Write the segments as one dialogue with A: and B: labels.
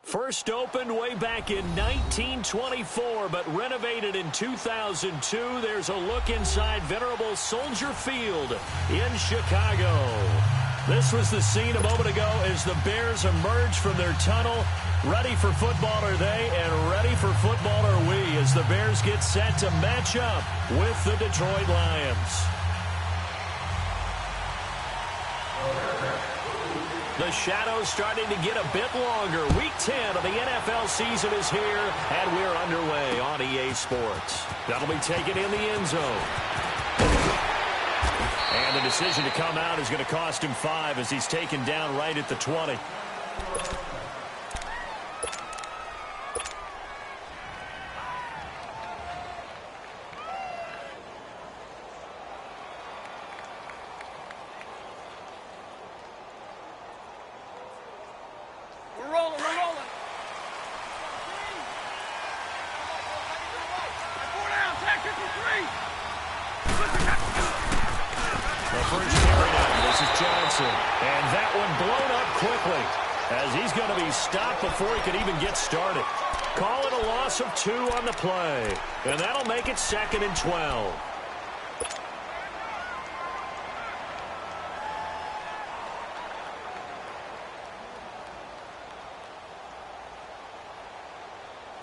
A: First opened way back in 1924, but renovated in 2002. There's a look inside venerable Soldier Field in Chicago. This was the scene a moment ago as the Bears emerged from their tunnel. Ready for football are they, and ready for football are we as the Bears get set to match up with the Detroit Lions. The shadows starting to get a bit longer. Week 10 of the NFL season is here, and we're underway on EA Sports. That'll be taken in the end zone. And the decision to come out is going to cost him 5 as he's taken down right at the 20. Before he could even get started. Call it a loss of 2 on the play. And that'll make it 2nd and 12.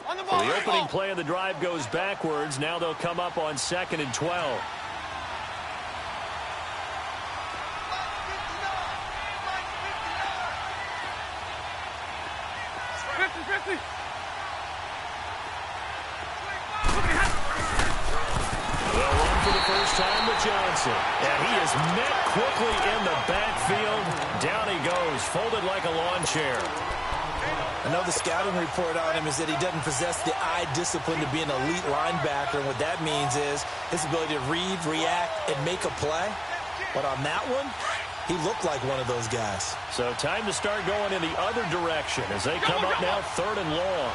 A: Well, the opening play of the drive goes backwards. Now they'll come up on 2nd and 12. Johnson, and he is met quickly in the backfield. Down he goes, folded like a lawn chair.
B: I know the scouting report on him is that he doesn't possess the eye discipline to be an elite linebacker, and what that means is his ability to read, react, and make a play. But on that one, he looked like one of those guys.
A: So time to start going in the other direction as they come up now 3rd and long.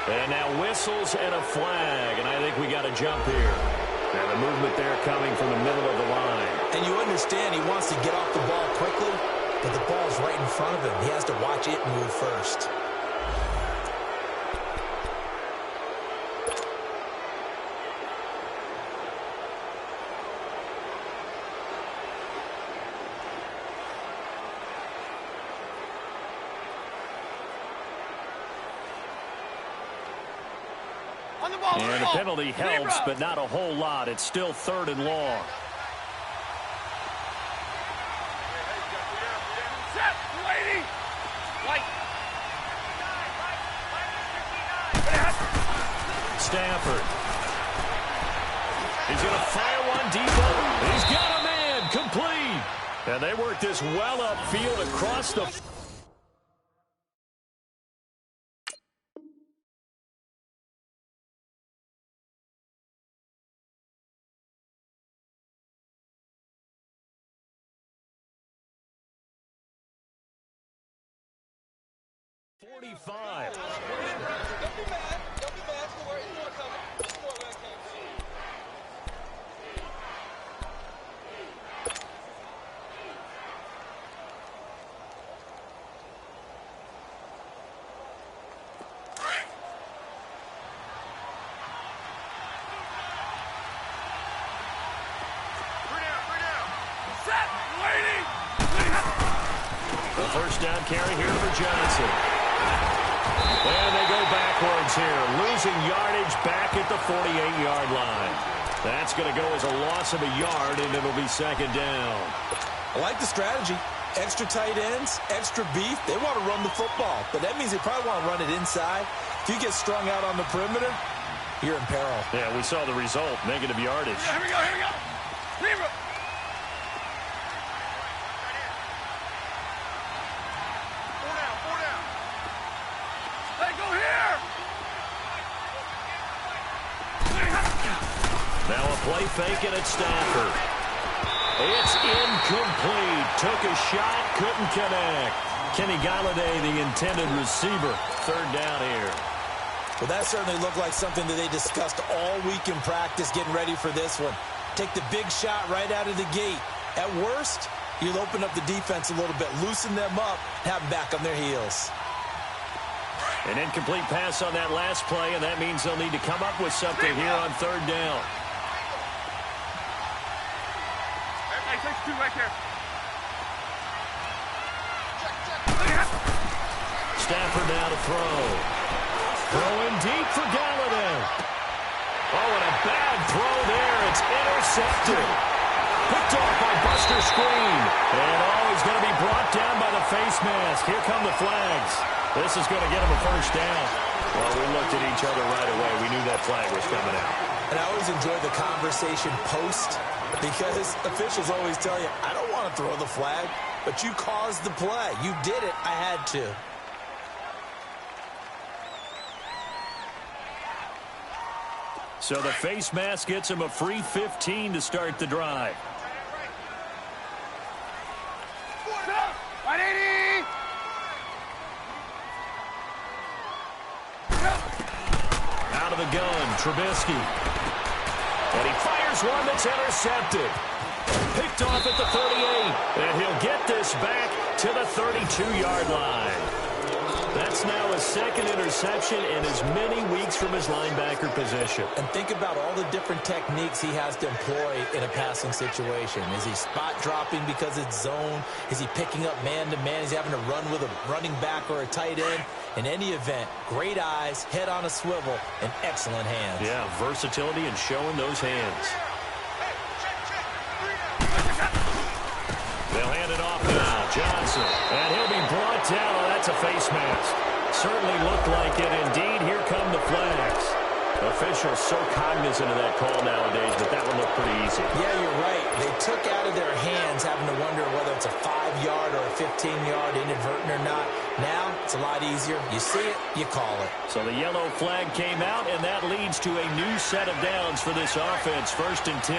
A: And now whistles and a flag, and I think we got a jump here. And the movement there coming from the middle of the line.
B: And you understand he wants to get off the ball quickly, but the ball's right in front of him. He has to watch it move first.
A: And a penalty helps, but not a whole lot. It's still 3rd and long. Stafford. He's going to fire one deep over. He's got a man complete. And they work this well upfield across the... First down carry here for Johnson. And they go backwards here, losing yardage back at the 48-yard line. That's going to go as a loss of a yard, and it'll be 2nd down.
B: I like the strategy. Extra tight ends, extra beef. They want to run the football, but that means they probably want to run it inside. If you get strung out on the perimeter, you're in peril.
A: Yeah, we saw the result, negative yardage.
C: Here we go, here we go. Zero.
A: Play fake it at Stafford. It's incomplete. Took a shot, couldn't connect. Kenny Galladay, the intended receiver. 3rd down here.
B: Well, that certainly looked like something that they discussed all week in practice getting ready for this one. Take the big shot right out of the gate. At worst, you'll open up the defense a little bit, loosen them up, have them back on their heels.
A: An incomplete pass on that last play, and that means they'll need to come up with something here on third down.
C: Hey, takes two right there.
A: Stafford now to throw. Throwing deep for Galladay. Oh, and a bad throw there. It's intercepted. Picked off by Buster Screen. And he's going to be brought down by the face mask. Here come the flags. This is going to get him a first down. Well, we looked at each other right away. We knew that flag was coming out.
B: And I always enjoy the conversation post because officials always tell you, I don't want to throw the flag, but you caused the play. You did it. I had to.
A: So the face mask gets him a free 15 to start the drive.
C: 180!
A: Out of the gun, Trubisky. And he fires one that's intercepted. Picked off at the 38. And he'll get this back to the 32-yard line. That's now his second interception in as many weeks from his linebacker position.
B: And think about all the different techniques he has to employ in a passing situation. Is he spot dropping because it's zone? Is he picking up man-to-man? Is he having to run with a running back or a tight end? In any event, great eyes, head on a swivel, and excellent hands.
A: Yeah, versatility and showing those hands. They'll hand it off now. Johnson. And he'll be brought down. Oh, that's a face mask. Certainly looked like it. Indeed, here come the flags. Officials so cognizant of that call nowadays, but that one looked pretty easy.
B: Yeah, you're right. They took out of their hands having to wonder whether it's a 5-yard or a 15-yard inadvertent or not. Now, it's a lot easier. You see it, you call it.
A: So the yellow flag came out, and that leads to a new set of downs for this offense. 1st and 10.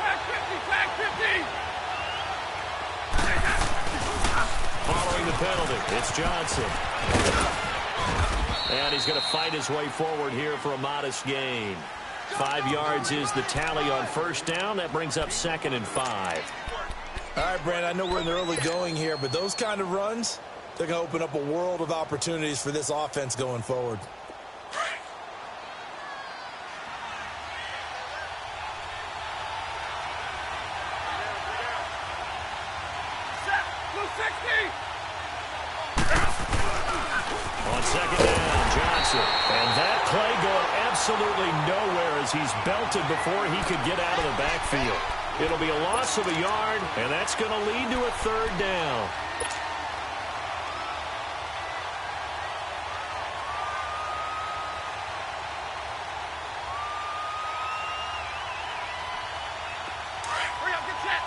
C: Flag 50! Flag 50!
A: Following the penalty, it's Johnson. And he's going to fight his way forward here for a modest gain. 5 yards is the tally on 1st down. That brings up 2nd and 5.
B: All right, Brandon, I know we're in the early going here, but those kind of runs, they're going to open up a world of opportunities for this offense going forward.
A: On 2nd down, Johnson. And that play going absolutely nowhere as he's belted before he could get out of the backfield. It'll be a loss of a yard, and that's going to lead to a 3rd down.
C: Hurry up, get set!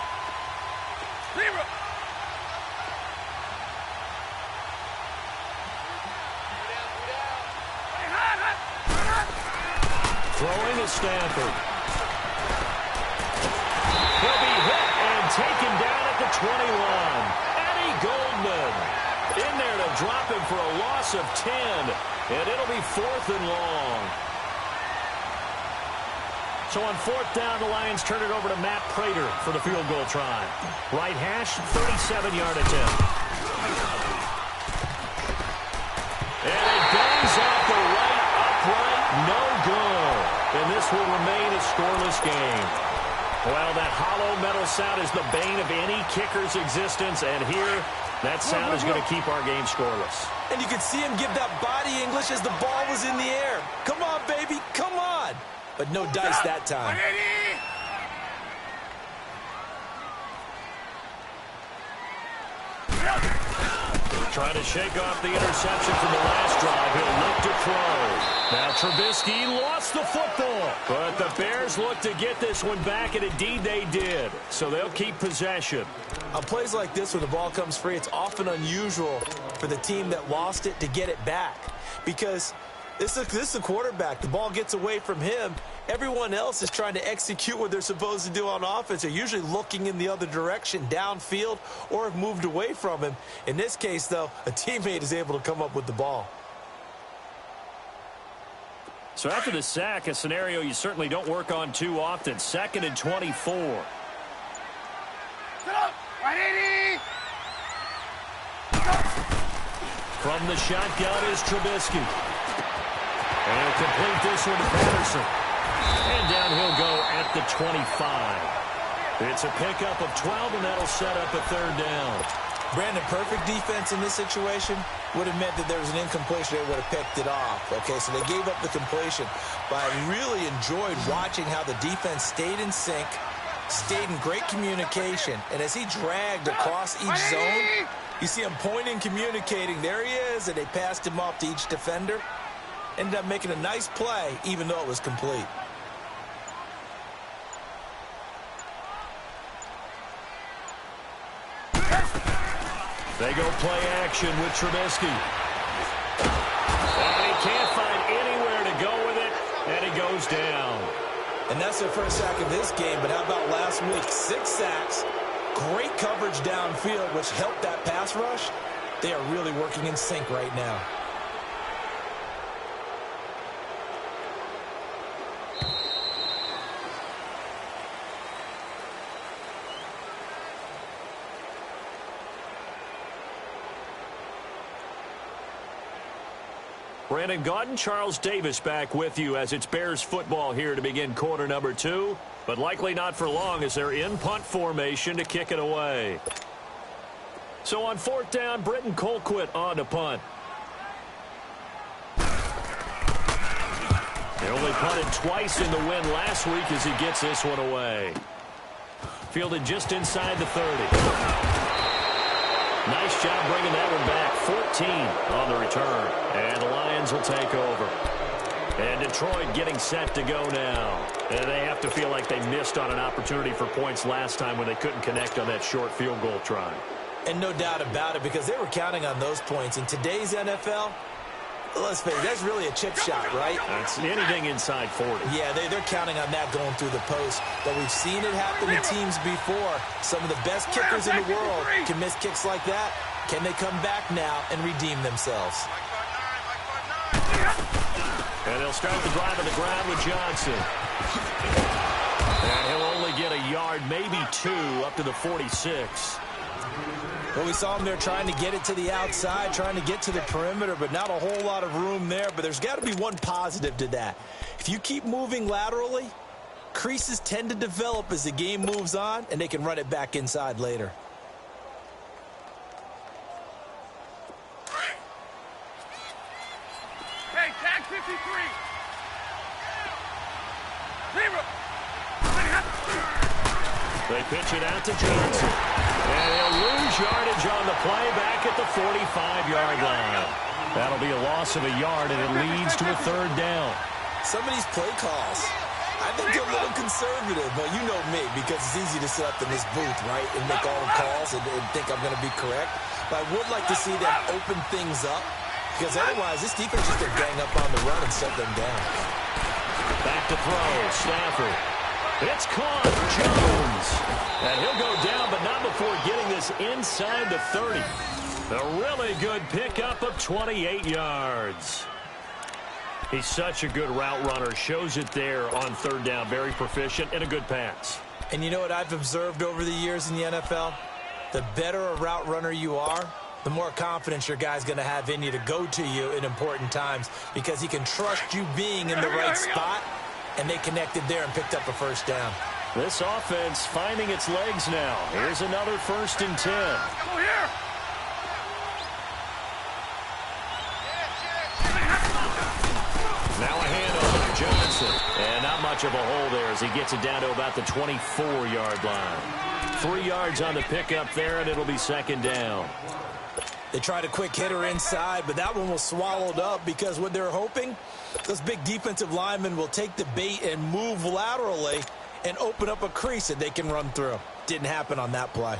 C: Zero!
A: Throwing is Stafford. He'll be hit and taken down at the 21. Eddie Goldman in there to drop him for a loss of 10. And it'll be 4th and long. So on 4th down, the Lions turn it over to Matt Prater for the field goal try. Right hash, 37-yard attempt. And it goes off the right upright, no good. And this will remain a scoreless game. Well, that hollow metal sound is the bane of any kicker's existence, and here, that sound is going to keep our game scoreless.
B: And you could see him give that body English as the ball was in the air. Come on, baby, come on. But no dice that time.
C: 180!
A: Trying to shake off the interception from the last drive. He'll look to throw. Now Trubisky lost the football. But the Bears look to get this one back, and indeed they did. So they'll keep possession.
B: On plays like this where the ball comes free, it's often unusual for the team that lost it to get it back. Because this is the quarterback. The ball gets away from him. Everyone else is trying to execute what they're supposed to do on offense. They're usually looking in the other direction, downfield, or have moved away from him. In this case, though, a teammate is able to come up with the ball.
A: So after the sack, a scenario you certainly don't work on too often. 2nd and 24.
C: Sit up! 180!
A: From the shotgun is Trubisky. And he'll complete this one to Patterson. And down he'll go at the 25. It's a pickup of 12, and that'll set up a 3rd down.
B: Brandon, perfect defense in this situation would have meant that there was an incompletion. They would have picked it off. Okay, so they gave up the completion. But I really enjoyed watching how the defense stayed in sync, stayed in great communication. And as he dragged across each zone, you see him pointing, communicating. There he is, and they passed him off to each defender. Ended up making a nice play, even though it was complete.
A: They go play action with Trubisky. And he can't find anywhere to go with it, and he goes down.
B: And that's their first sack of this game, but how about last week? 6 sacks, great coverage downfield, which helped that pass rush. They are really working in sync right now.
A: Brandon Gaudin, Charles Davis back with you as it's Bears football here to begin quarter number 2, but likely not for long as they're in punt formation to kick it away. So on 4th down, Britton Colquitt on to punt. He only punted twice in the win last week as he gets this one away. Fielded just inside the 30. Nice job bringing that one back. 14 on the return. And the Lions will take over. And Detroit getting set to go now. And they have to feel like they missed on an opportunity for points last time when they couldn't connect on that short field goal try.
B: And no doubt about it, because they were counting on those points. In today's NFL, let's face it, that's really a chip shot, right?
A: That's anything inside 40.
B: Yeah, they're counting on that going through the post. But we've seen it happen to teams before. Some of the best kickers in the world can miss kicks like that. Can they come back now and redeem themselves?
A: And they'll start the drive on the ground with Johnson. And he'll only get a yard, maybe 2, up to the 46.
B: Well, we saw him there trying to get it to the outside, trying to get to the perimeter, but not a whole lot of room there. But there's got to be one positive to that. If you keep moving laterally, creases tend to develop as the game moves on, and they can run it back inside later.
C: Hey, tag 53. 0.
A: They pitch it out to Johnson. And he'll lose yardage on the play back at the 45-yard line. That'll be a loss of a yard, and it leads to a 3rd down.
B: Some of these play calls, I think they're a little conservative. But you know me, because it's easy to sit up in this booth, right, and make all the calls and think I'm going to be correct. But I would like to see them open things up, because otherwise this defense is going to gang up on the run and shut them down.
A: Back to throw, Stafford. It's caught, Jones. And he'll go down, but not before getting this inside the 30. A really good pickup of 28 yards. He's such a good route runner. Shows it there on 3rd down. Very proficient and a good pass.
B: And you know what I've observed over the years in the NFL? The better a route runner you are, the more confidence your guy's going to have in you to go to you in important times, because he can trust you being in the right spot. And they connected there and picked up a 1st down.
A: This offense finding its legs now. Here's another 1st and 10.
C: Go here.
A: Now a handoff to Johnson. And not much of a hole there as he gets it down to about the 24-yard line. 3 yards on the pickup there, and it'll be 2nd down.
B: They tried a quick hitter inside, but that one was swallowed up, because what they're hoping, those big defensive linemen will take the bait and move laterally and open up a crease that they can run through. Didn't happen on that play.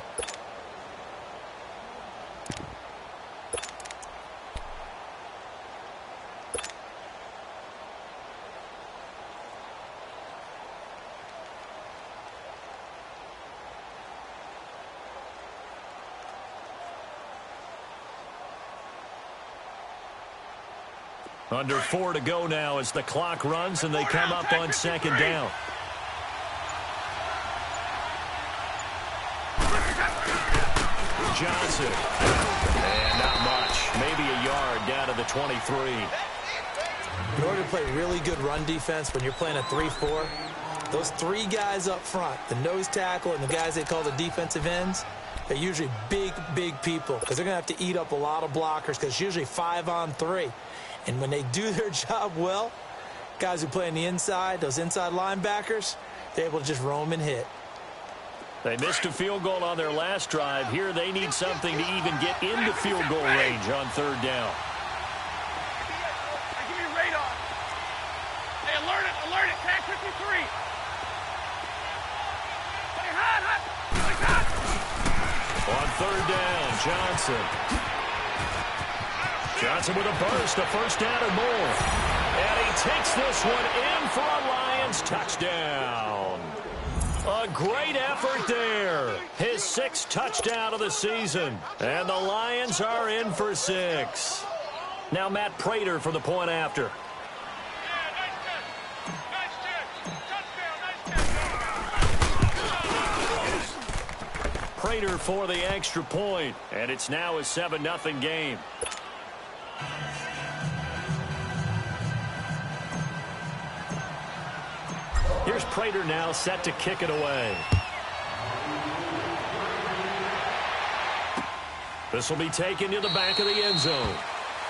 A: Under 4 to go now as the clock runs and they come up on second down. Johnson. And not much. Maybe a yard down to the 23.
B: In order to play really good run defense when you're playing a 3-4, those three guys up front, the nose tackle and the guys they call the defensive ends, they're usually big, big people because they're going to have to eat up a lot of blockers because it's usually 5-on-3. And when they do their job well, guys who play on the inside, those inside linebackers, they're able to just roam and hit.
A: They missed a field goal on their last drive. Here they need something to even get into field goal range on third down.
C: Give me a radar. Hey, alert it, tag 53. Hey, hot.
A: On third down, Johnson with a burst, a first down and more. And he takes this one in for a Lions touchdown. A great effort there. His 6th touchdown of the season. And the Lions are in for 6. Now Matt Prater for the point after. Prater for the extra point. And it's now a 7-0 game. Here's Prater now set to kick it away. This will be taken to the back of the end zone.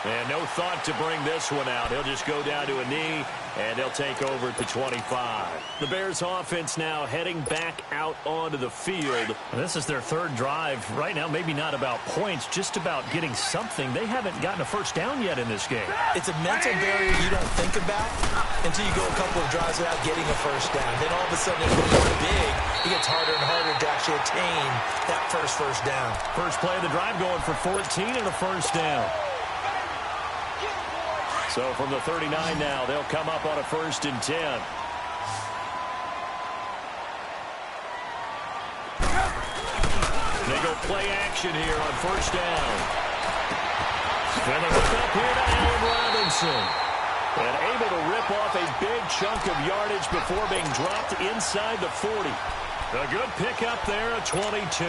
A: And no thought to bring this one out. He'll just go down to a knee, and he'll take over at the 25. The Bears offense now heading back out onto the field. This is their 3rd drive. Right now, maybe not about points, just about getting something. They haven't gotten a first down yet in this game.
B: It's a mental barrier you don't think about until you go a couple of drives without getting a first down. Then all of a sudden, it's really big. It gets harder and harder to actually attain that first down.
A: First play of the drive going for 14 and a first down. So from the 39 now, they'll come up on a 1st and 10. They go play action here on first down. And they look up here to Allen Robinson. And able to rip off a big chunk of yardage before being dropped inside the 40. A good pickup there at 22.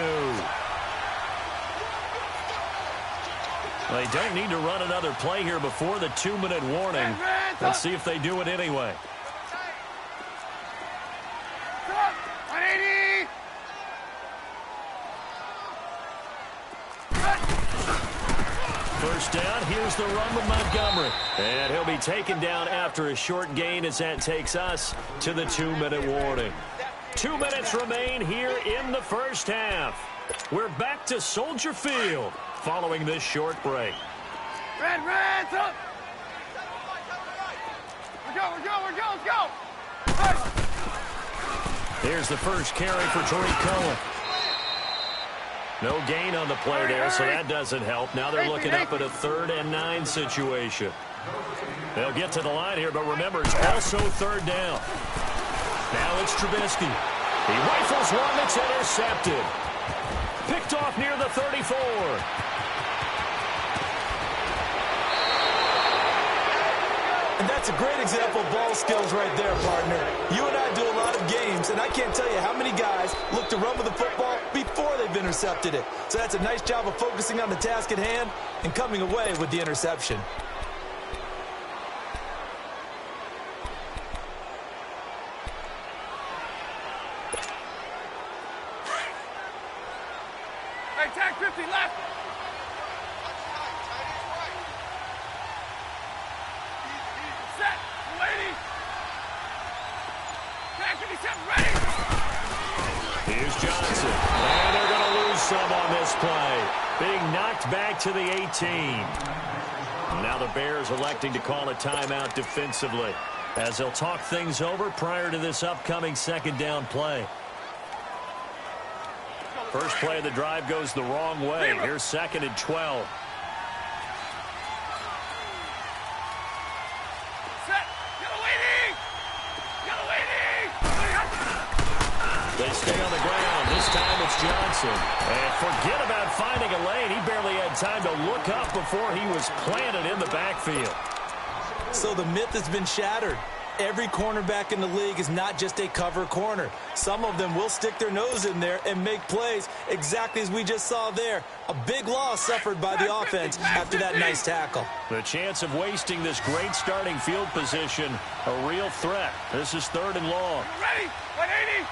A: They don't need to run another play here before the 2-minute warning. Let's see if they do it anyway.
C: 180.
A: First down, here's the run with Montgomery. And he'll be taken down after a short gain as that takes us to the 2-minute warning. 2 minutes remain here in the first half. We're back to Soldier Field following this short break.
C: Red, up. We're go, let's go.
A: Here's the first carry for Tariq Cohen. No gain on the play there, so that doesn't help. Now they're looking up at a 3rd and 9 situation. They'll get to the line here, but remember, it's also 3rd down. Now it's Trubisky. He rifles one that's intercepted. Picked off near the 34.
B: And that's a great example of ball skills right there, partner. You and I do a lot of games, and I can't tell you how many guys look to run with the football before they've intercepted it. So that's a nice job of focusing on the task at hand and coming away with the interception.
C: Hey, tag 50 left. Set, lady. Tag 57 ready.
A: Here's Johnson. And they're going to lose some on this play. Being knocked back to the 18. Now the Bears electing to call a timeout defensively as they'll talk things over prior to this upcoming 2nd down play. First play of the drive goes the wrong way. Here's 2nd and 12.
C: Set, get a lady.
A: They stay on the ground. This time it's Johnson. And forget about finding a lane. He barely had time to look up before he was planted in the backfield.
B: So the myth has been shattered. Every cornerback in the league is not just a cover corner. Some of them will stick their nose in there and make plays exactly as we just saw there. A big loss suffered by the offense after that nice tackle.
A: The chance of wasting this great starting field position, a real threat. This is 3rd and long.
C: Ready? 180.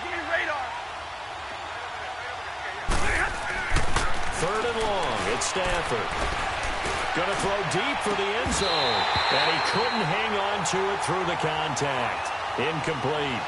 C: Give me radar.
A: 3rd and long. It's Stafford. Going to throw deep for the end zone. And he couldn't hang on to it through the contact. Incomplete.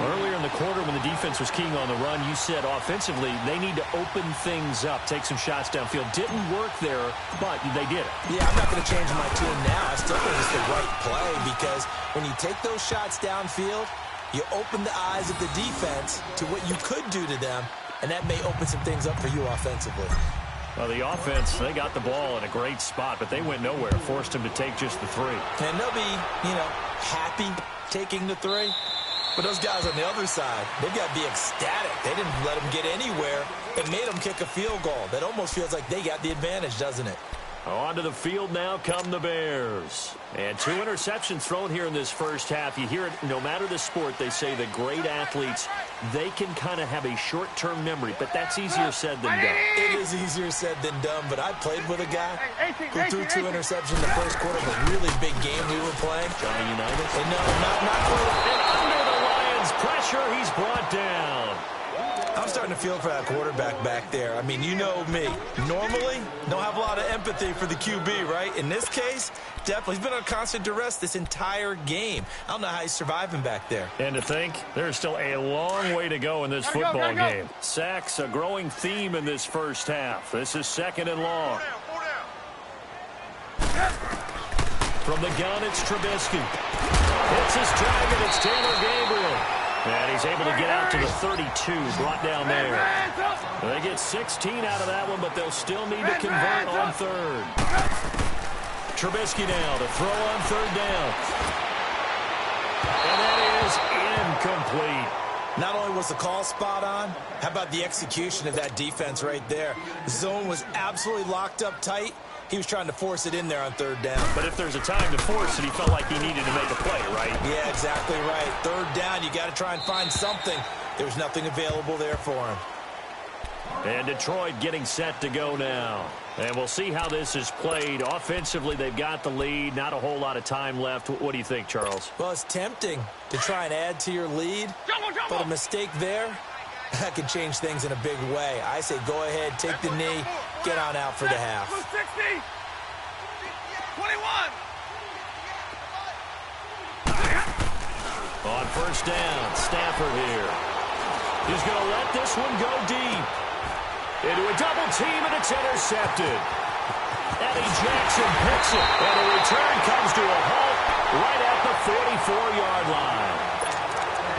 A: Earlier in the quarter when the defense was keying on the run, you said offensively they need to open things up, take some shots downfield. Didn't work there, but they did it.
B: Yeah, I'm not going to change my tune now. I still think it's the right play because when you take those shots downfield, you open the eyes of the defense to what you could do to them, and that may open some things up for you offensively.
A: Well, the offense, they got the ball in a great spot, but they went nowhere, forced him to take just the 3.
B: And they'll be, happy taking the 3. But those guys on the other side, they've got to be ecstatic. They didn't let them get anywhere. It made them kick a field goal. That almost feels like they got the advantage, doesn't it?
A: Onto the field now come the Bears. And 2 interceptions thrown here in this first half. You hear it, no matter the sport, they say the great athletes, they can kind of have a short-term memory, but that's easier said than done.
B: It is easier said than done, but I played with a guy who threw 2 interceptions in the first quarter of a really big game we were playing.
A: Johnny Unitas?
B: And no, not quite.
A: And under the Lions' pressure, he's brought down.
B: I'm starting to feel for that quarterback back there. I mean, you know me. Normally, don't have a lot of empathy for the QB, right? In this case, definitely. He's been on constant duress this entire game. I don't know how he's surviving back there.
A: And to think, there's still a long way to go in this football game. Sacks, a growing theme in this first half. This is 2nd and long. From the gun, it's Trubisky. Hits his target. It's Taylor Gabriel. And he's able to get out to the 32, brought down there. They get 16 out of that one, but they'll still need to convert on 3rd. Trubisky now to throw on 3rd down. And that is incomplete.
B: Not only was the call spot on, how about the execution of that defense right there? The zone was absolutely locked up tight. He was trying to force it in there on 3rd down.
A: But if there's a time to force it, he felt like he needed to make a play, right?
B: Yeah, exactly right. 3rd down, you got to try and find something. There's nothing available there for him.
A: And Detroit getting set to go now. And we'll see how this is played. Offensively, they've got the lead. Not a whole lot of time left. What do you think, Charles?
B: Well, it's tempting to try and add to your lead. But a mistake there, that could change things in a big way. I say go ahead, take the knee, get on out for the half.
C: 60. 21.
A: On 1st down, Stafford here. He's going to let this one go deep. Into a double team, and it's intercepted. Eddie Jackson picks it, and the return comes to a halt right at the 44-yard line.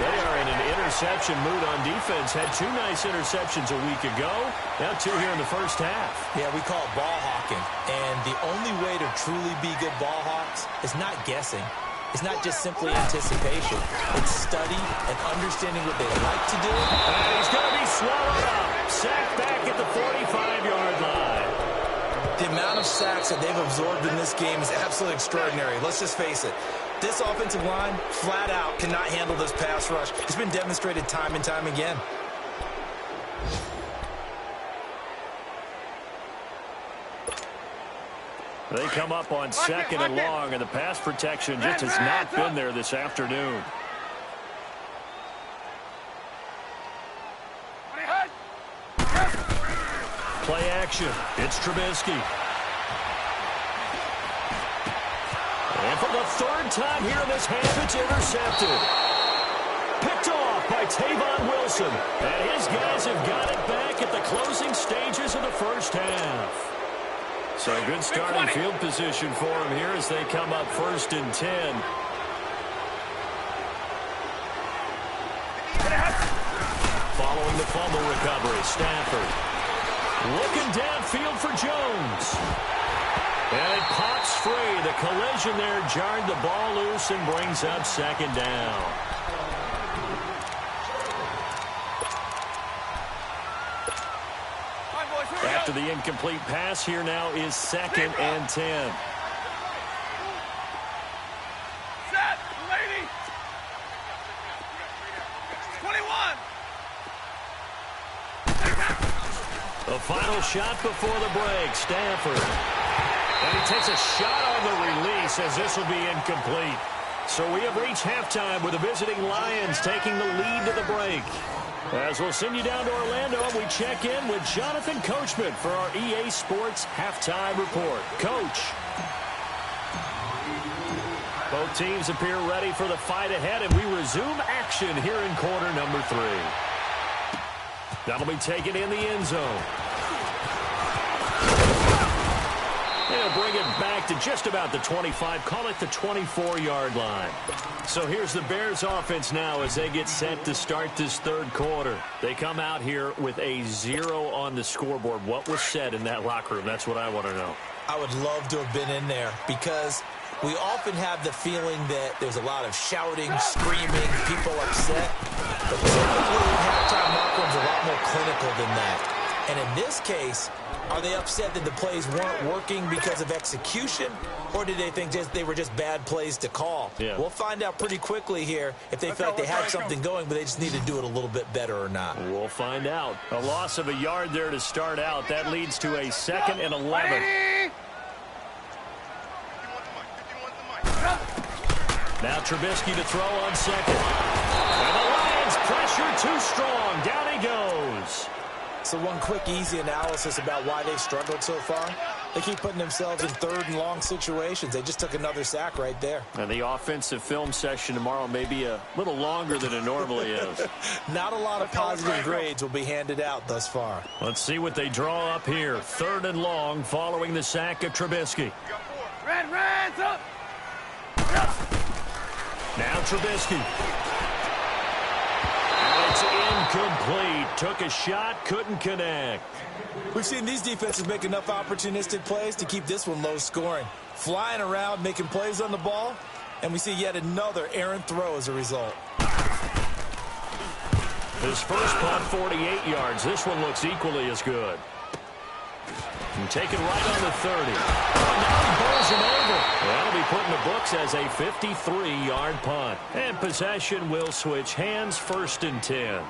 A: They are in an interception mood on defense. Had 2 nice interceptions a week ago. Now 2 here in the first half.
B: Yeah, we call it ball hawking. And the only way to truly be good ball hawks is not guessing. It's not just simply anticipation. It's study and understanding what they like to do.
A: And he's going to be swallowed up. Sacked back at the 45-yard line.
B: The amount of sacks that they've absorbed in this game is absolutely extraordinary. Let's just face it. This offensive line, flat out, cannot handle this pass rush. It's been demonstrated time and time again.
A: They come up on 2nd and long, and the pass protection just has not been there this afternoon. Play action. It's Trubisky. And for the 3rd time here in this half, it's intercepted. Picked off by Tavon Wilson. And his guys have got it back at the closing stages of the first half. So a good starting field position for him here as they come up 1st and 10. Following the fumble recovery, Stafford looking downfield for Jones. And it pops free. The collision there jarred the ball loose and brings up 2nd down.
C: Come on, boys.
A: After the incomplete pass, here now is 2nd and 10.
C: Set, lady. 21.
A: The final shot before the break, Stanford. And he takes a shot on the release as this will be incomplete. So we have reached halftime with the visiting Lions taking the lead to the break. As we'll send you down to Orlando, we check in with Jonathan Coachman for our EA Sports Halftime Report. Coach. Both teams appear ready for the fight ahead, and we resume action here in quarter number 3. That'll be taken in the end zone. They'll bring it back to just about the 25, call it the 24-yard line. So here's the Bears offense now as they get set to start this third quarter. They come out here with a 0 on the scoreboard. What was said in that locker room? That's what I want to know.
B: I would love to have been in there because we often have the feeling that there's a lot of shouting, screaming, people upset. But typically in halftime locker rooms are a lot more clinical than that. And in this case, are they upset that the plays weren't working because of execution, or did they think they were just bad plays to call?
A: Yeah.
B: We'll find out pretty quickly here if they feel like they had something going, but they just need to do it a little bit better or not.
A: We'll find out. A loss of a yard there to start out. That leads to a 2nd and 11. Now Trubisky to throw on 2nd. And the Lions pressure too strong. Down he goes.
B: So one quick, easy analysis about why they've struggled so far. They keep putting themselves in 3rd and long situations. They just took another sack right there.
A: And the offensive film session tomorrow may be a little longer than it normally is.
B: Not a lot of positive grades will be handed out thus far.
A: Let's see what they draw up here. 3rd and long following the sack of Trubisky.
C: Reds up.
A: Now Trubisky. It's incomplete. Took a shot, couldn't connect.
B: We've seen these defenses make enough opportunistic plays to keep this one low scoring. Flying around, making plays on the ball, and we see yet another errant throw as a result.
A: His first punt, 48 yards. This one looks equally as good. And taken right on the 30. Oh, now he bowls him over. That'll be put in the books as a 53-yard punt. And possession will switch hands, 1st and 10.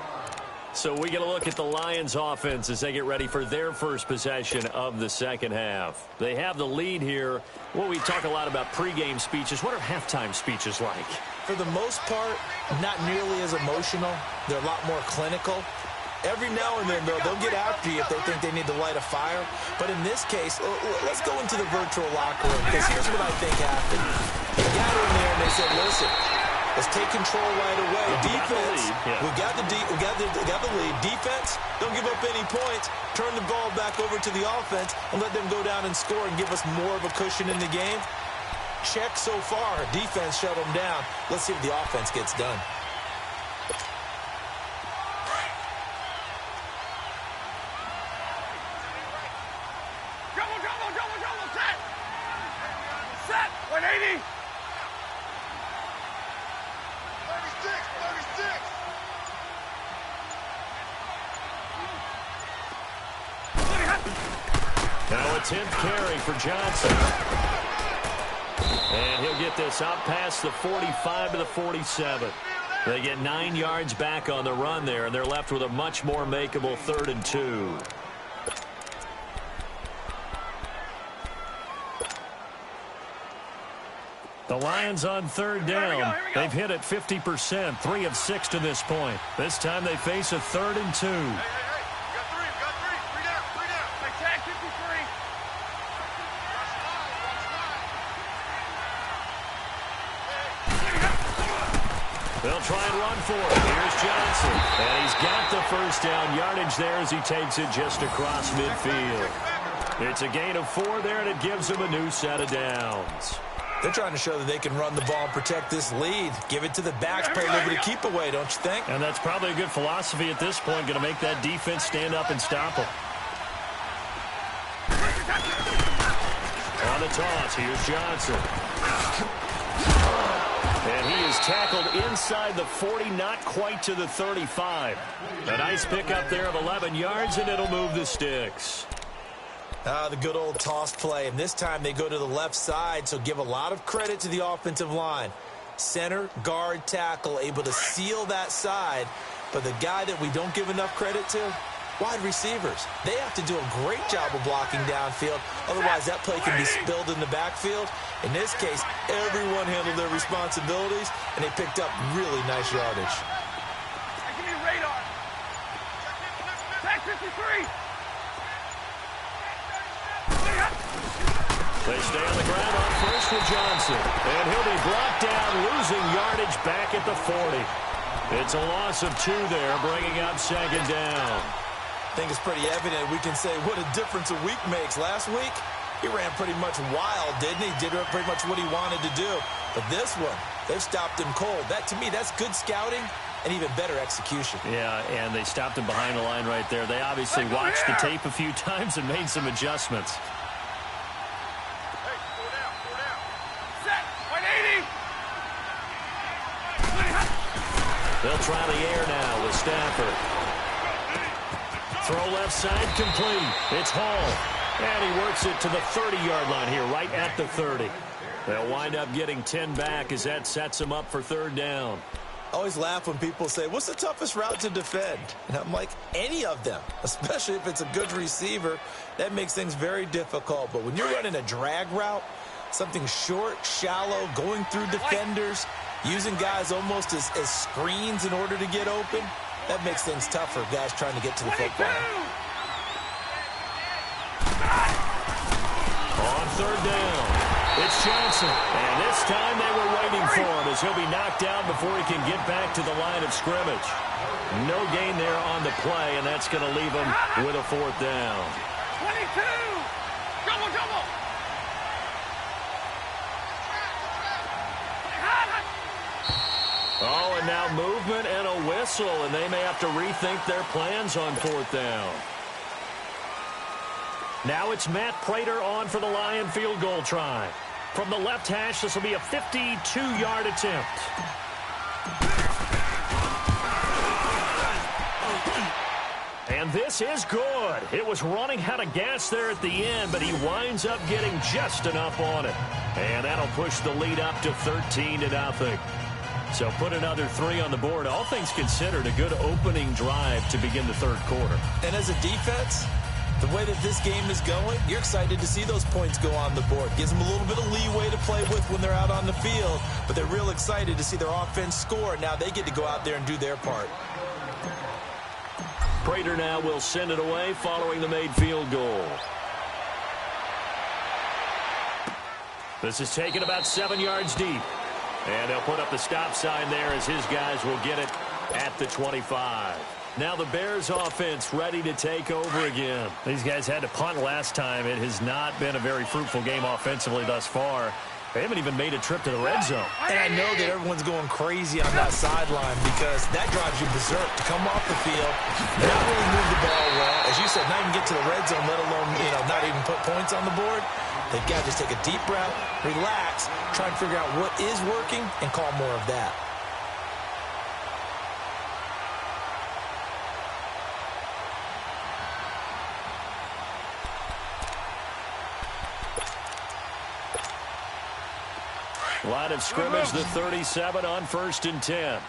A: So we get a look at the Lions offense as they get ready for their first possession of the second half. They have the lead here. Well, we talk a lot about pregame speeches. What are halftime speeches like?
B: For the most part, not nearly as emotional. They're a lot more clinical. Every now and then, though, they'll get after you if they think they need to light a fire. But in this case, let's go into the virtual locker room, because here's what I think happened. They got in there and they said, listen, let's take control right away. Defense, we got the lead. Defense, don't give up any points. Turn the ball back over to the offense and let them go down and score and give us more of a cushion in the game. Check so far. Defense shut them down. Let's see if the offense gets done.
C: Set. 180. 36.
A: Now a 10th carry for Johnson. And he'll get this out past the 45 to the 47. They get 9 yards back on the run there, and they're left with a much more makeable 3rd and 2. The Lions on 3rd down. They've hit it 50%, 3 of 6 to this point. This time they face a 3rd and 2.
C: Hey, we got three. Three down. Hey, tag 53.
A: They'll try and run for it. Here's Johnson. And he's got the first down yardage there as he takes it just across midfield. It's a gain of 4 there, and it gives him a new set of downs.
B: They're trying to show that they can run the ball and protect this lead. Give it to the backs, play a little bit of keep away, don't you think?
A: And that's probably a good philosophy at this point, going to make that defense stand up and stop them. On the toss, here's Johnson. And he is tackled inside the 40, not quite to the 35. A nice pickup there of 11 yards, and it'll move the sticks.
B: The good old toss play, and this time they go to the left side, so give a lot of credit to the offensive line. Center, guard, tackle, able to seal that side, but the guy that we don't give enough credit to, wide receivers. They have to do a great job of blocking downfield, otherwise that play can be spilled in the backfield. In this case, everyone handled their responsibilities, and they picked up really nice yardage.
C: Give me radar. Tag 53.
A: They stay on the ground on first with Johnson. And he'll be brought down, losing yardage back at the 40. It's a loss of 2 there, bringing up second down.
B: I think it's pretty evident we can say what a difference a week makes. Last week, he ran pretty much wild, didn't he? Did pretty much what he wanted to do. But this one, they've stopped him cold. That, to me, that's good scouting and even better execution.
A: Yeah, and they stopped him behind the line right there. They obviously watched the tape a few times and made some adjustments. They'll try the air now with Stafford. Throw left side complete. It's Hall. And he works it to the 30-yard line here, right at the 30. They'll wind up getting 10 back as that sets them up for third down.
B: I always laugh when people say, what's the toughest route to defend? And I'm like, any of them, especially if it's a good receiver. That makes things very difficult. But when you're running a drag route, something short, shallow, going through defenders, using guys almost as screens in order to get open, that makes things tough for guys trying to get to the football.
A: On third down, it's Johnson. And this time they were waiting for him as he'll be knocked down before he can get back to the line of scrimmage. No gain there on the play, and that's going to leave him with a fourth down.
C: 22! Double, double!
A: Oh, and now movement and a whistle, and they may have to rethink their plans on fourth down. Now it's Matt Prater on for the Lion field goal try. From the left hash, this will be a 52-yard attempt. And this is good. It was running out of gas there at the end, but he winds up getting just enough on it. And that'll push the lead up to 13-0. So put another 3 on the board. All things considered, a good opening drive to begin the third quarter.
B: And as a defense, the way that this game is going, you're excited to see those points go on the board. Gives them a little bit of leeway to play with when they're out on the field, but they're real excited to see their offense score. Now they get to go out there and do their part.
A: Prater now will send it away following the made field goal. This is taken about 7 yards deep. And they'll put up the stop sign there as his guys will get it at the 25. Now the Bears offense ready to take over again. These guys had to punt last time. It has not been a very fruitful game offensively thus far. They haven't even made a trip to the red zone.
B: And I know that everyone's going crazy on that sideline because that drives you berserk to come off the field, not really move the ball well. As you said, not even get to the red zone, let alone, not even put points on the board. They've got to just take a deep breath, relax, try and figure out what is working, and call more of that.
A: Line of scrimmage, the 37 on 1st and 10.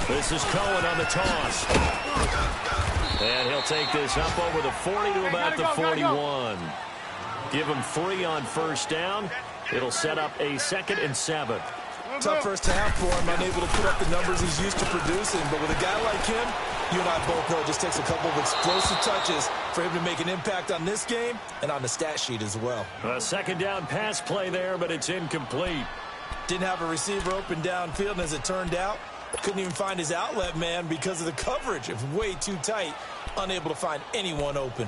A: This is Cohen on the toss. And he'll take this up over the 40 to about the 41. Give him 3 on first down. It'll set up a 2nd and 7.
B: Tough first half for him, unable to put up the numbers he's used to producing. But with a guy like him, you and I both know it just takes a couple of explosive touches for him to make an impact on this game and on the stat sheet as well.
A: A second down pass play there, but it's incomplete.
B: Didn't have a receiver open downfield, and as it turned out, couldn't even find his outlet man because of the coverage. It was way too tight, unable to find anyone open.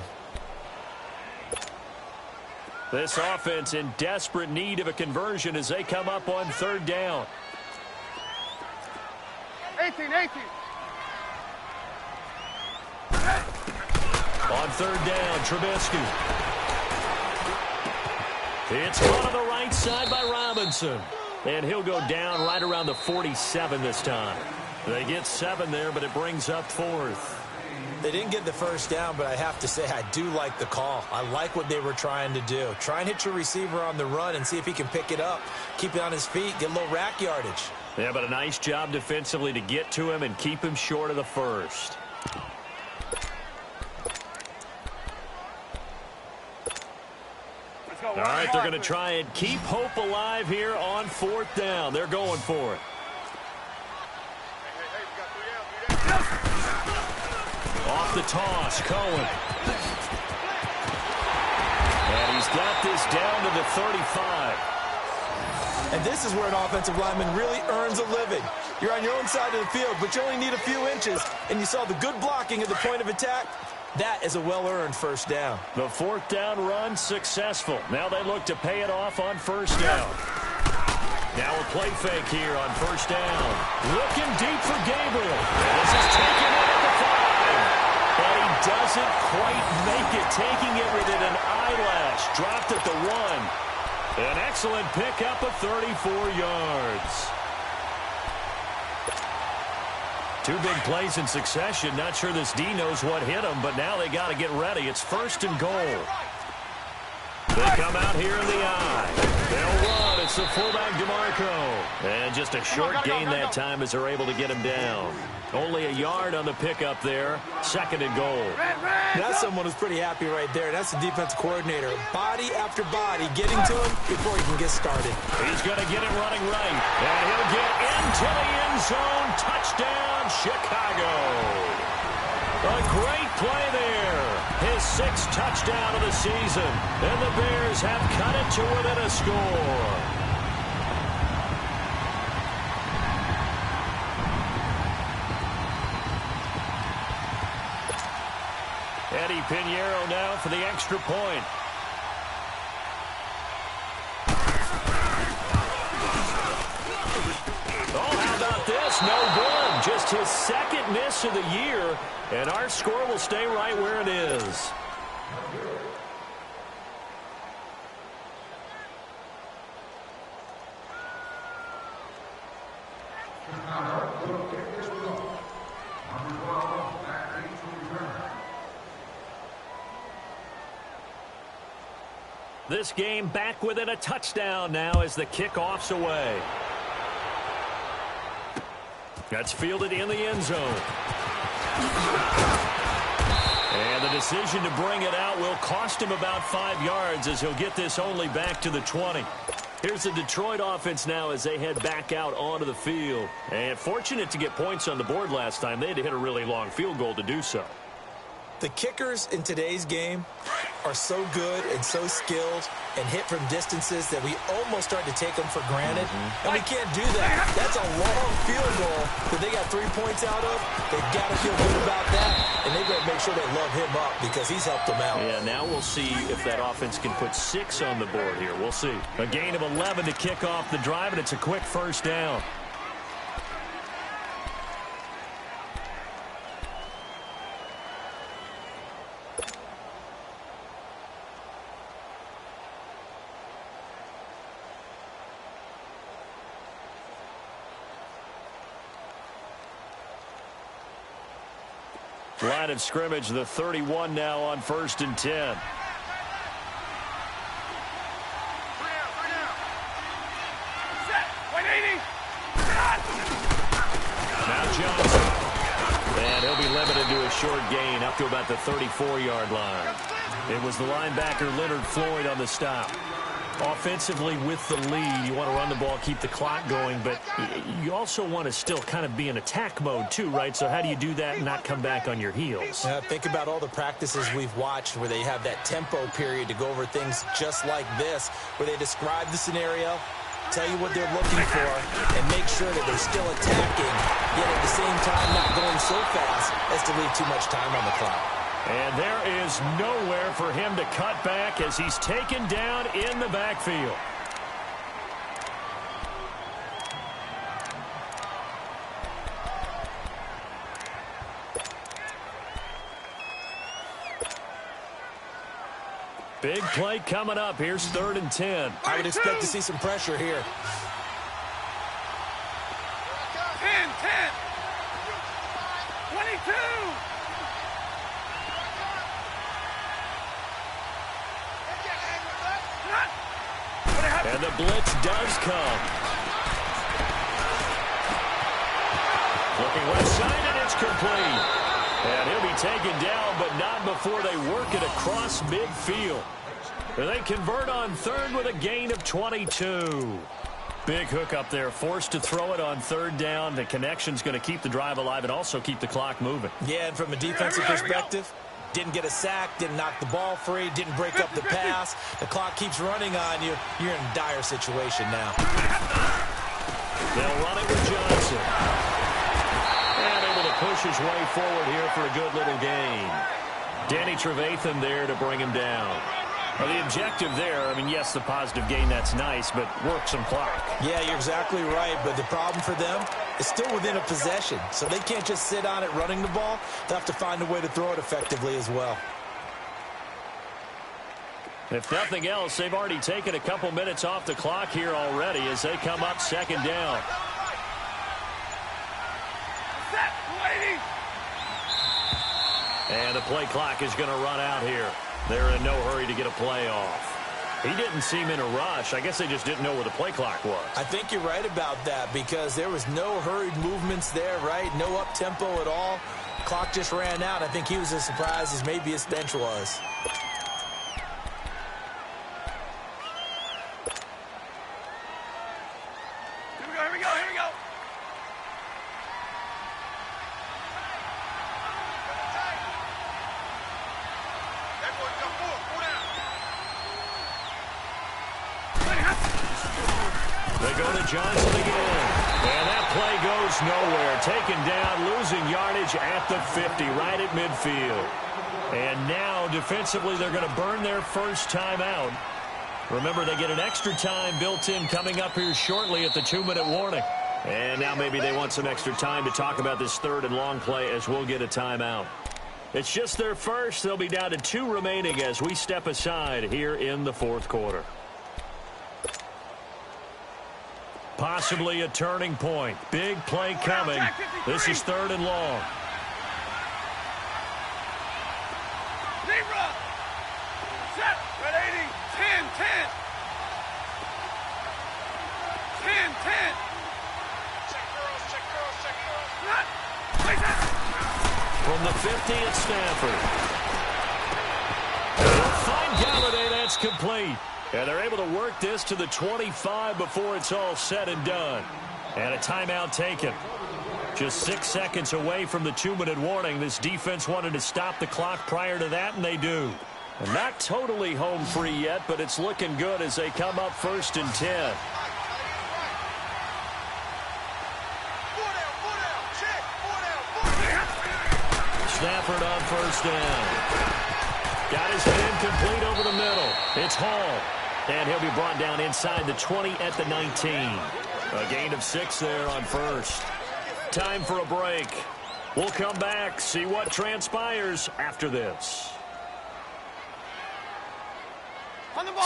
A: This offense in desperate need of a conversion as they come up on third down.
C: 18.
A: On third down, Trubisky. It's caught on the right side by Robinson. And he'll go down right around the 47 this time. They get 7 there, but it brings up 4th.
B: They didn't get the first down, but I have to say I do like the call. I like what they were trying to do. Try and hit your receiver on the run and see if he can pick it up. Keep it on his feet, get a little rack yardage.
A: Yeah, but a nice job defensively to get to him and keep him short of the first. All right, they're going to try and keep hope alive here on 4th down. They're going for it. Off the toss, Cohen. And he's got this down to the 35.
B: And this is where an offensive lineman really earns a living. You're on your own side of the field, but you only need a few inches. And you saw the good blocking at the point of attack. That is a well-earned first down.
A: The 4th down run successful. Now they look to pay it off on 1st down. Now a play fake here on 1st down. Looking deep for Gabriel. This is taken in at the 5. And he doesn't quite make it, taking it within an eyelash. Dropped at the 1. An excellent pickup of 34 yards. 2 big plays in succession. Not sure this D knows what hit him, but now they got to get ready. It's 1st and goal. They come out here in the eye. They'll run. It's the fullback, DeMarco. And just a short gain that time as they're able to get him down. Only a yard on the pickup there. 2nd and goal.
B: That's someone who's pretty happy right there. That's the defensive coordinator. Body after body getting to him before he can get started.
A: He's going to get it running right. And he'll get into the end zone. Touchdown, Chicago. A great play there. His 6th touchdown of the season. And the Bears have cut it to within a score. Eddie Pinheiro now for the extra point. Oh, how about this? No good. Just his 2nd miss of the year. And our score will stay right where it is. This game back within a touchdown now as the kickoff's away. That's fielded in the end zone. And the decision to bring it out will cost him about 5 yards as he'll get this only back to the 20. Here's the Detroit offense now as they head back out onto the field. And fortunate to get points on the board last time. They had to hit a really long field goal to do so.
B: The kickers in today's game are so good and so skilled and hit from distances that we almost start to take them for granted. And we can't do that. That's a long field goal that they got 3 points out of. They've got to feel good about that. And they've got to make sure they love him up because he's helped them out.
A: Yeah, now we'll see if that offense can put 6 on the board here. We'll see. A gain of 11 to kick off the drive, and it's a quick 1st down. Line of scrimmage, the 31 now on 1st and 10. Now Johnson. And he'll be limited to a short gain up to about the 34-yard line. It was the linebacker Leonard Floyd on the stop. Offensively with the lead, you want to run the ball, keep the clock going, but you also want to still kind of be in attack mode too, right? So how do you do that and not come back on your heels?
B: Think about all the practices we've watched where they have that tempo period to go over things just like this, where they describe the scenario, tell you what they're looking for, and make sure that they're still attacking, yet at the same time not going so fast as to leave too much time on the clock.
A: And there is nowhere for him to cut back as he's taken down in the backfield. Big play coming up. Here's 3rd and 10.
B: I would expect to see some pressure here.
C: 10.
A: And the blitz does come. Looking left side, and it's complete. And he'll be taken down, but not before they work it across midfield. And they convert on third with a gain of 22. Big hook up there, forced to throw it on third down. The connection's going to keep the drive alive and also keep the clock moving.
B: Yeah, and from a defensive perspective, didn't get a sack, didn't knock the ball free, didn't break up the pass. The clock keeps running on you. You're in a dire situation now.
A: They'll run it with Johnson. And able to push his way forward here for a good little gain. Danny Trevathan there to bring him down. Well, the objective there, I mean, yes, the positive gain, that's nice, but work some clock.
B: Yeah, you're exactly right, but the problem for them is still within a possession, so they can't just sit on it running the ball. They'll have to find a way to throw it effectively as well.
A: If nothing else, they've already taken a couple minutes off the clock here already as they come up second down. And the play clock is going to run out here. They're in no hurry to get a play off. He didn't seem in a rush. I guess they just didn't know where the play clock was.
B: I think you're right about that because there was no hurried movements there, right? No up-tempo at all. Clock just ran out. I think he was as surprised as maybe his bench was.
C: Here we go.
A: They go to Johnson again. And that play goes nowhere. Taken down, losing yardage at the 50, right at midfield. And now, defensively, they're going to burn their first timeout. Remember, they get an extra time built in coming up here shortly at the 2-minute warning. And now maybe they want some extra time to talk about this third and long play as we'll get a timeout. It's just their first. They'll be down to 2 remaining as we step aside here in the fourth quarter. Possibly a turning point. Big play coming. This is third and long.
C: Zebra! Set! Red 80! 10, 10! 10, 10! Check girls. Not! Place it!
A: From the 50, it's Stafford. They'll find Galladay. That's complete. And they're able to work this to the 25 before it's all said and done. And a timeout taken. Just 6 seconds away from the 2-minute warning. This defense wanted to stop the clock prior to that, and they do. And not totally home free yet, but it's looking good as they come up first and 10. Stafford on first down. Got his man complete over the middle. It's Hall. And he'll be brought down inside the 20 at the 19. A gain of 6 there on first. Time for a break. We'll come back, see what transpires after this.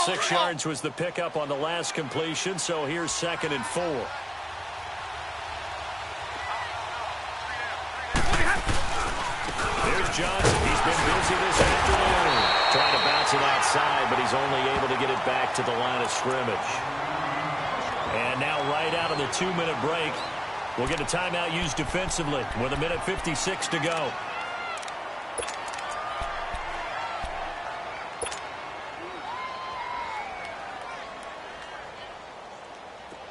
A: 6 yards was the pickup on the last completion, so here's 2nd and 4. Here's Johnson. He's been busy this afternoon. Trying to bounce it outside, but he's only able to get it back to the line of scrimmage. And now right out of the 2-minute break, we'll get a timeout used defensively with 1:56 to go.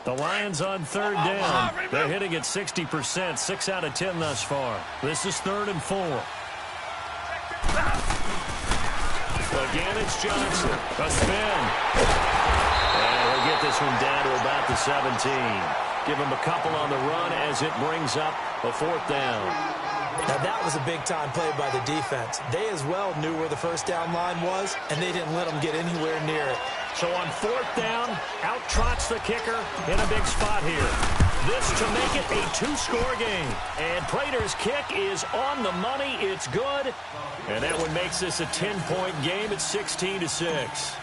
A: The Lions on third down. They're hitting at 60%, 6 out of 10 thus far. This is 3rd and 4. Again, it's Johnson. A spin. And he'll get this one down to about the 17. Give him a couple on the run as it brings up a 4th down.
B: Now, that was a big-time play by the defense. They as well knew where the first down line was, and they didn't let them get anywhere near it.
A: So on 4th down, out trots the kicker in a big spot here. This to make it a 2-score game. And Prater's kick is on the money. It's good. And that one makes this a 10-point game at 16-6.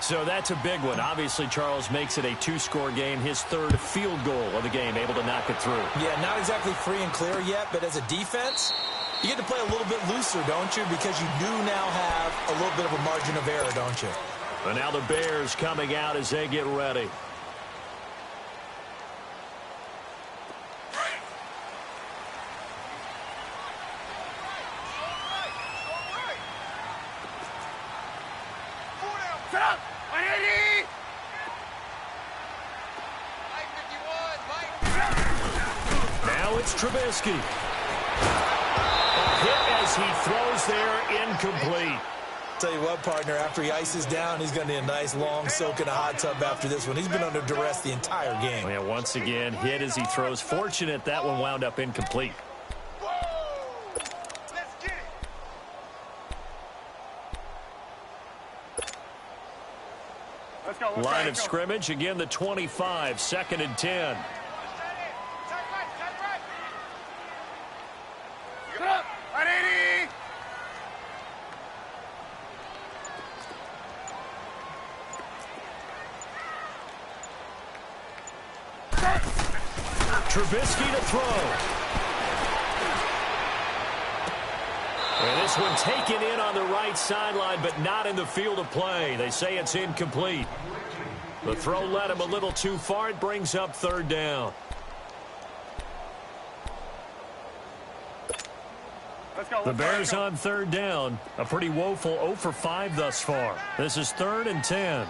A: So that's a big one. Obviously, Charles makes it a 2-score game. His 3rd field goal of the game, able to knock it through.
B: Yeah, not exactly free and clear yet, but as a defense, You get to play a little bit looser, don't you? Because you do now have a little bit of a margin of error, don't you?
A: And now the Bears coming out as they get ready. Now it's Trubisky. A hit as he throws there, incomplete.
B: Tell you what, partner, after he ices down, he's going to need a nice long soak in a hot tub after this one. He's been under duress the entire game.
A: Yeah, once again, hit as he throws. Fortunate that one wound up incomplete.
C: Let's get it. Let's go.
A: Line of scrimmage, again the 25, 2nd and 10. Trubisky to throw. And this one taken in on the right sideline, but not in the field of play. They say it's incomplete. The throw led him a little too far. It brings up 3rd down. The Bears on 3rd down. A pretty woeful 0 for 5 thus far. This is 3rd and 10.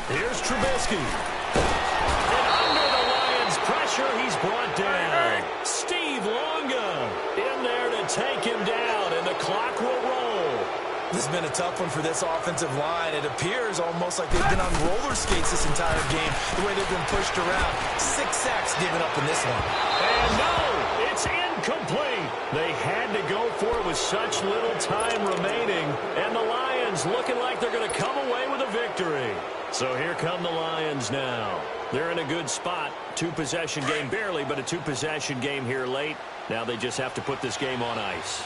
A: Here's Trubisky. And under the Lions' pressure, he's brought down. Steve Longa in there to take him down, and the clock will roll.
B: This has been a tough one for this offensive line. It appears almost like they've been on roller skates this entire game, the way they've been pushed around. 6 sacks given up in this one.
A: And no, it's incomplete. They had to go for it with such little time remaining, and the Lions looking like they're going to come away with a victory. So here come the Lions now. They're in a good spot. 2-possession game, barely, but a 2-possession game here late. Now they just have to put this game on ice.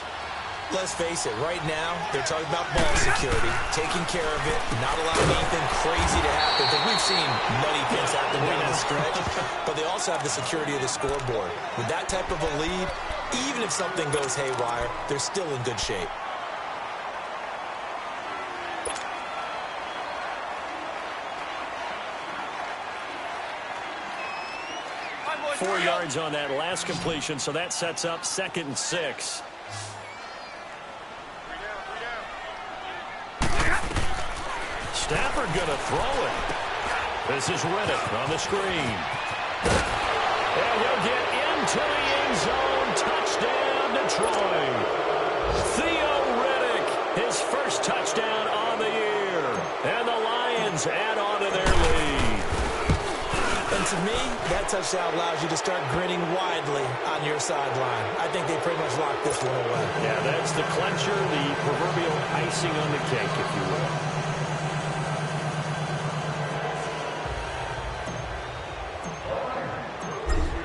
B: Let's face it, right now, they're talking about ball security, taking care of it, not allowing anything crazy to happen. Because we've seen nutty things happen down the stretch, but they also have the security of the scoreboard. With that type of a lead, even if something goes haywire, they're still in good shape.
A: 4 yards on that last completion, so that sets up 2nd and 6. Stafford going to throw it. This is Riddick on the screen. And he'll get into the end zone. Touchdown, Detroit. Theo Riddick, his first touchdown on the year. And the Lions add on to their lead.
B: And to me, that touchdown allows you to start grinning widely on your sideline. I think they pretty much locked this one away.
A: Yeah, that's the clincher, the proverbial icing on the cake, if you will.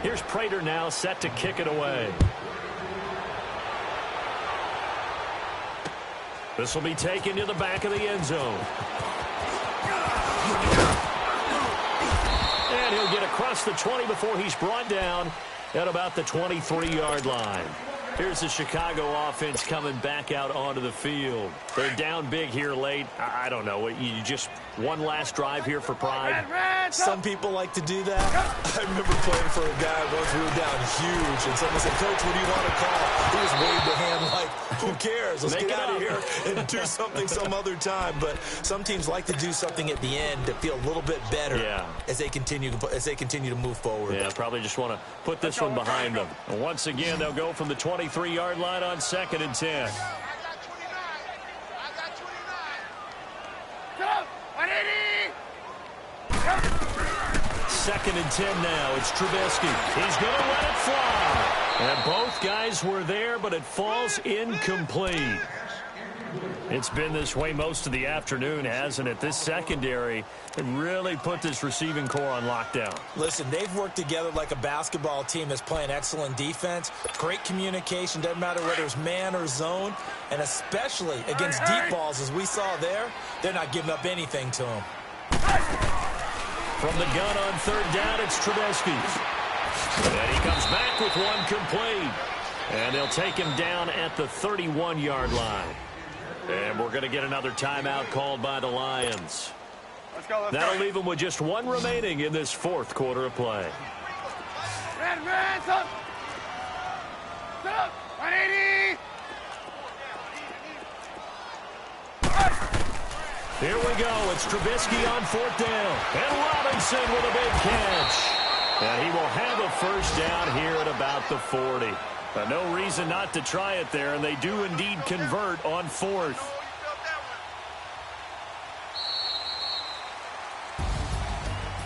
A: Here's Prater now set to kick it away. This will be taken to the back of the end zone. And he'll get across the 20 before he's brought down at about the 23-yard line. Here's the Chicago offense coming back out onto the field. They're down big here late. I don't know. You just one last drive here for pride.
B: Some people like to do that. I remember playing for a guy once we were down huge, and someone said, "Coach, what do you want to call?" He just waved a hand like, who cares? Let's get out of here and do something some other time. But some teams like to do something at the end to feel a little bit better as they continue to move forward.
A: Yeah, probably just want to put this one behind them. And once again, they'll go from the 23-yard line on 2nd and 10. Second and 10 now. It's Trubisky. He's going to let it fly. And both guys were there, but it falls incomplete. It's been this way most of the afternoon, hasn't it? This secondary really put this receiving core on lockdown.
B: Listen, they've worked together like a basketball team that's playing excellent defense. Great communication, doesn't matter whether it's man or zone. And especially against deep balls, as we saw there, they're not giving up anything to them.
A: From the gun on third down, it's Trubisky. And he comes back with one complete. And they'll take him down at the 31-yard line. And we're going to get another timeout called by the Lions. That'll leave them with just one remaining in this fourth quarter of play.
C: Man, stop! Stop! 180!
A: Here we go. It's Trubisky on fourth down. And Robinson with a big catch. And he will have a first down here at about the 40. No reason not to try it there, and they do indeed convert on fourth.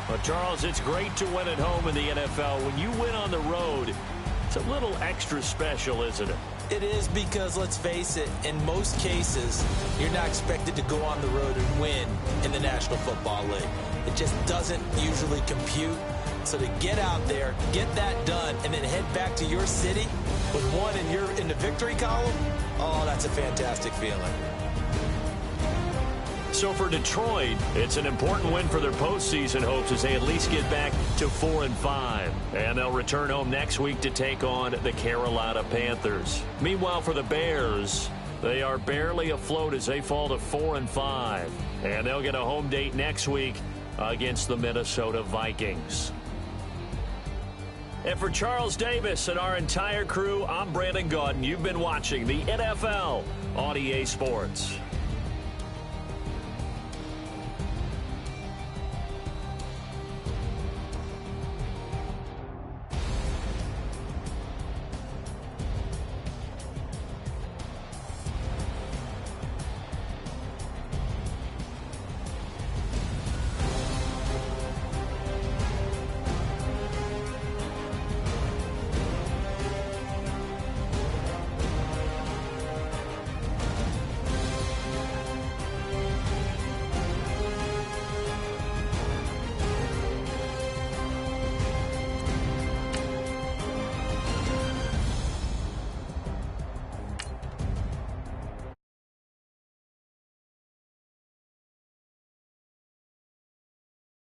A: Well, Charles, it's great to win at home in the NFL. When you win on the road, it's a little extra special, isn't it?
B: It is, because, let's face it, in most cases, you're not expected to go on the road and win in the National Football League. It just doesn't usually compute. So to get out there, get that done, and then head back to your city with one in the victory column, oh, that's a fantastic feeling.
A: So for Detroit, it's an important win for their postseason hopes as they at least get back to 4-5. And they'll return home next week to take on the Carolina Panthers. Meanwhile, for the Bears, they are barely afloat as they fall to 4-5. And they'll get a home date next week against the Minnesota Vikings. And for Charles Davis and our entire crew, I'm Brandon Gaudin. You've been watching the NFL on EA Sports.